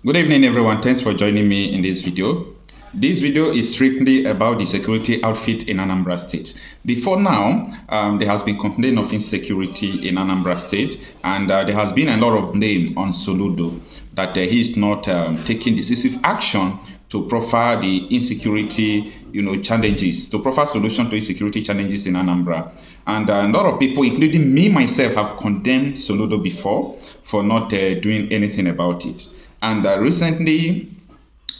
Good evening, everyone. Thanks for joining me in this video. This video is strictly about the security outfit in Anambra State. Before now, there has been complaint of insecurity in Anambra State, and there has been a lot of blame on Soludo that he is not taking decisive action to profile the insecurity, challenges, to profile solution to insecurity challenges in Anambra. And a lot of people, including me myself, have condemned Soludo before for not doing anything about it. And recently,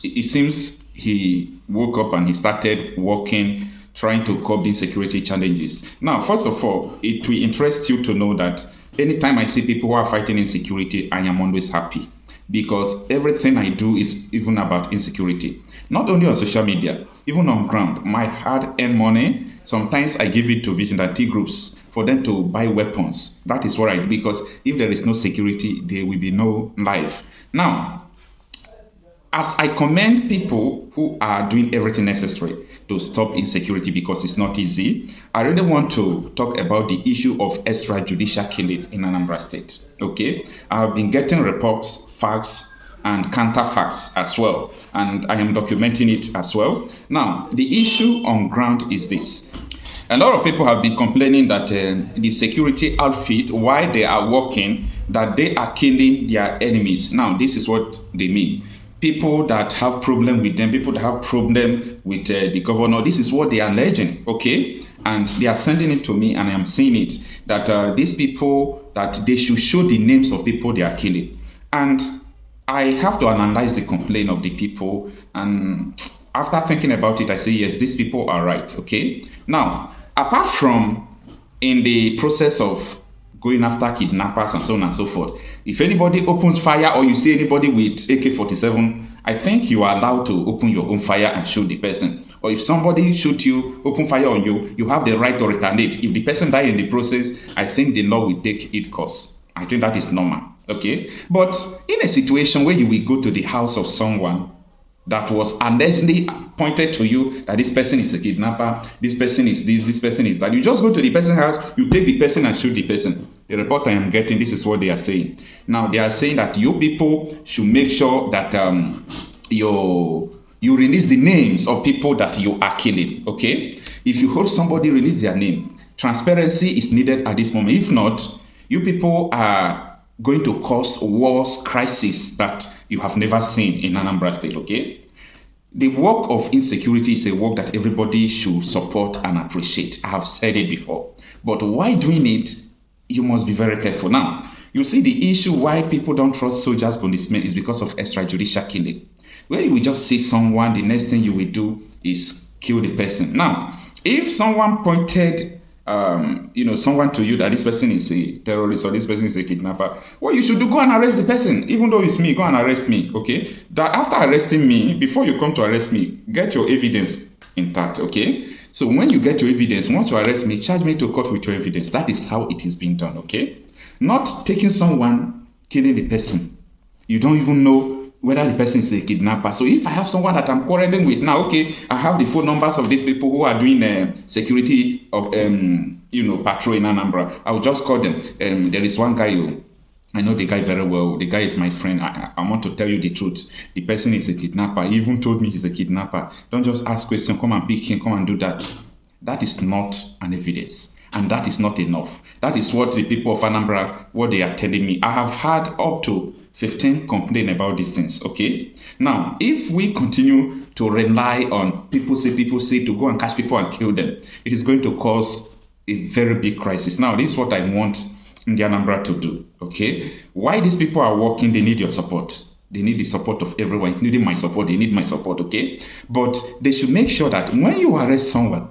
it seems he woke up and he started working, trying to curb insecurity challenges. Now, first of all, it will interest you to know that anytime I see people who are fighting insecurity, I am always happy because everything I do is even about insecurity. Not only on social media, even on ground. My hard-earned money, sometimes I give it to vigilante groups for them to buy weapons. That is what I do, because if there is no security, there will be no life. Now, as I commend people who are doing everything necessary to stop insecurity because it's not easy, I really want to talk about the issue of extrajudicial killing in Anambra State. Okay, I have been getting reports, facts, and counterfacts as well, and I am documenting it as well. Now, the issue on ground is this. A lot of people have been complaining that the security outfit, while they are working, that they are killing their enemies. Now, this is what they mean. People that have problem with them, people that have problem with the governor, this is what they are alleging, okay? And they are sending it to me, and I am seeing it, that these people, that they should show the names of people they are killing. And I have to analyze the complaint of the people, and after thinking about it, I say, yes, these people are right, okay? Now, apart from in the process of going after kidnappers and so on and so forth, if anybody opens fire or you see anybody with AK-47, I think you are allowed to open your own fire and shoot the person. Or if somebody shoot you, open fire on you, you have the right to retaliate. If the person die in the process, I think the law will take its course. I think that is normal, okay? But in a situation where you will go to the house of someone that was allegedly pointed to you that this person is a kidnapper, this person is this person is that, you just go to the person's house, you take the person and shoot the person. The report I am getting, this is what they are saying. Now, they are saying that you people should make sure that you release the names of people that you are killing, okay? If you hold somebody, release their name. Transparency is needed at this moment. If not, you people are going to cause wars, crisis that you have never seen in Anambra State, okay? The work of insecurity is a work that everybody should support and appreciate. I have said it before. But while doing it, you must be very careful. Now, you see the issue why people don't trust soldiers, policemen is because of extrajudicial killing. Where you will just see someone, the next thing you will do is kill the person. Now, if someone pointed someone to you that this person is a terrorist or this person is a kidnapper, what you should do, go and arrest the person. Even though it's me, go and arrest me, okay? That after arresting me, before you come to arrest me, get your evidence intact, okay? So when you get your evidence, once you arrest me, charge me to court with your evidence. That is how it is being done, okay? Not taking someone, killing the person. You don't even know whether the person is a kidnapper. So if I have someone that I'm quarreling with now, okay, I have the phone numbers of these people who are doing security of patrol in Anambra. I will just call them. There is one guy I know the guy very well. The guy is my friend. I want to tell you the truth. The person is a kidnapper. He even told me he's a kidnapper. Don't just ask questions. Come and pick him. Come and do that. That is not an evidence. And that is not enough. That is what the people of Anambra, what they are telling me. I have had up to 15 complain about these things, okay? Now, if we continue to rely on people say to go and catch people and kill them, it is going to cause a very big crisis. Now, this is what I want in the Anambra to do, okay? Why these people are working, they need your support. They need the support of everyone, including my support. They need my support, okay? But they should make sure that when you arrest someone,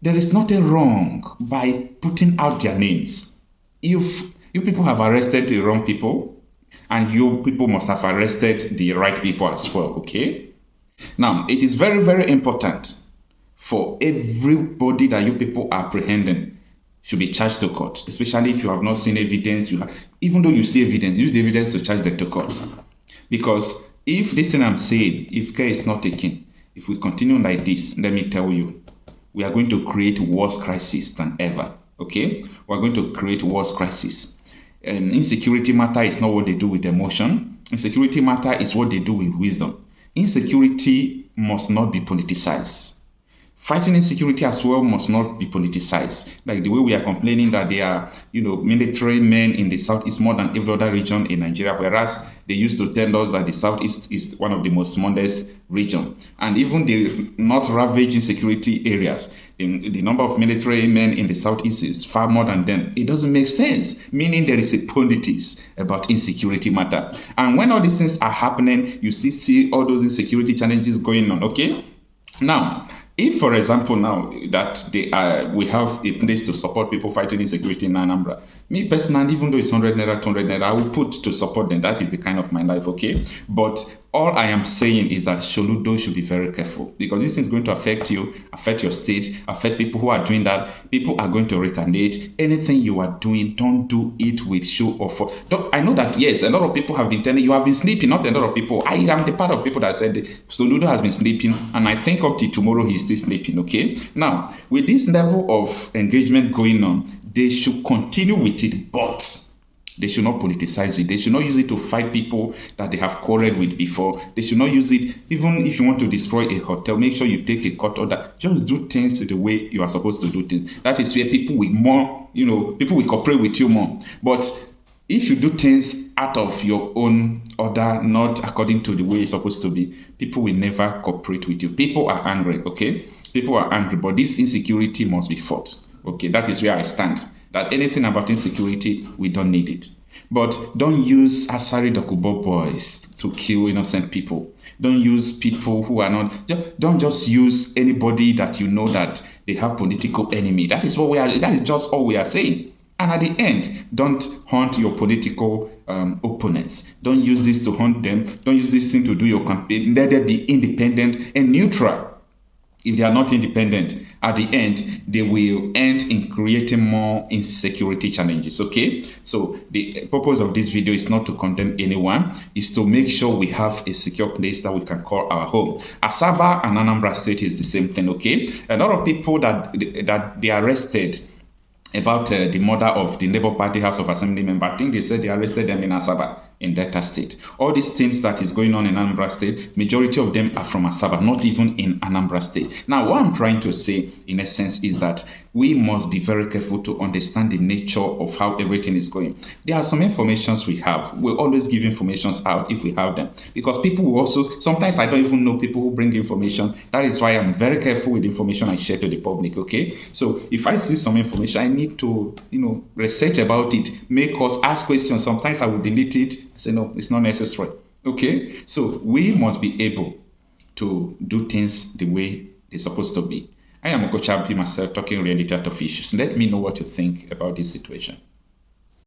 there is nothing wrong by putting out their names. If you people have arrested the wrong people, and you people must have arrested the right people as well, okay? Now, it is very, very important for everybody that you people are apprehending should be charged to court, especially if you have not seen evidence. Even though you see evidence, use the evidence to charge them to court. Because if this thing I'm saying, if care is not taken, if we continue like this, let me tell you, we are going to create worse crisis than ever, okay? We are going to create worse crisis. Insecurity matter is not what they do with emotion. Insecurity matter is what they do with wisdom. Insecurity must not be politicized. Fighting insecurity as well must not be politicized. Like the way we are complaining that there are, military men in the southeast more than every other region in Nigeria, whereas they used to tell us that the southeast is one of the most modest region. And even the not ravaging security areas, the number of military men in the southeast is far more than them. It doesn't make sense, meaning there is a politics about insecurity matter. And when all these things are happening, you see all those insecurity challenges going on, okay? Now, if, for example, now that we have a place to support people fighting insecurity in Anambra, me personally, even though it's 100 naira, 200 naira, I will put to support them. That is the kind of my life, okay? But all I am saying is that Soludo should be very careful, because this is going to affect you, affect your state, affect people who are doing that. People are going to retaliate. Anything you are doing, don't do it with show or force. I know that, yes, a lot of people have been telling you have been sleeping, not a lot of people. I am the part of people that said Soludo has been sleeping, and I think up till tomorrow he's still sleeping, okay? Now, with this level of engagement going on, they should continue with it, but they should not politicize it. They should not use it to fight people that they have quarreled with before. They should not use it, even if you want to destroy a hotel, make sure you take a court order. Just do things the way you are supposed to do things. That is where people will more, people will cooperate with you more. But if you do things out of your own order, not according to the way it's supposed to be, people will never cooperate with you. People are angry, okay? People are angry, but this insecurity must be fought. Okay, that is where I stand. That anything about insecurity, we don't need it. But don't use Asari Dokubo boys to kill innocent people. Don't use people who are not, don't just use anybody that you know that they have political enemy. That is just all we are saying. And at the end, don't hunt your political opponents. Don't use this to hunt them. Don't use this thing to do your campaign. Let them be independent and neutral. If they are not independent, at the end, they will end in creating more insecurity challenges, okay? So the purpose of this video is not to condemn anyone, is to make sure we have a secure place that we can call our home. Asaba and Anambra State is the same thing, okay? A lot of people that they arrested about the murder of the Labour Party House of Assembly member, I think they said they arrested them in Asaba, in Delta State. All these things that is going on in Anambra State, majority of them are from Asaba, not even in Anambra State. Now, what I'm trying to say, in essence, is that we must be very careful to understand the nature of how everything is going. There are some informations we have. We'll always give informations out if we have them. Because people will also, sometimes I don't even know people who bring information. That is why I'm very careful with information I share to the public, okay? So if I see some information, I need to, research about it, make us ask questions. Sometimes I will delete it. I say, no, it's not necessary. Okay? So we must be able to do things the way they're supposed to be. I am Okocha, Marcel, talking reality out of issues. Let me know what you think about this situation.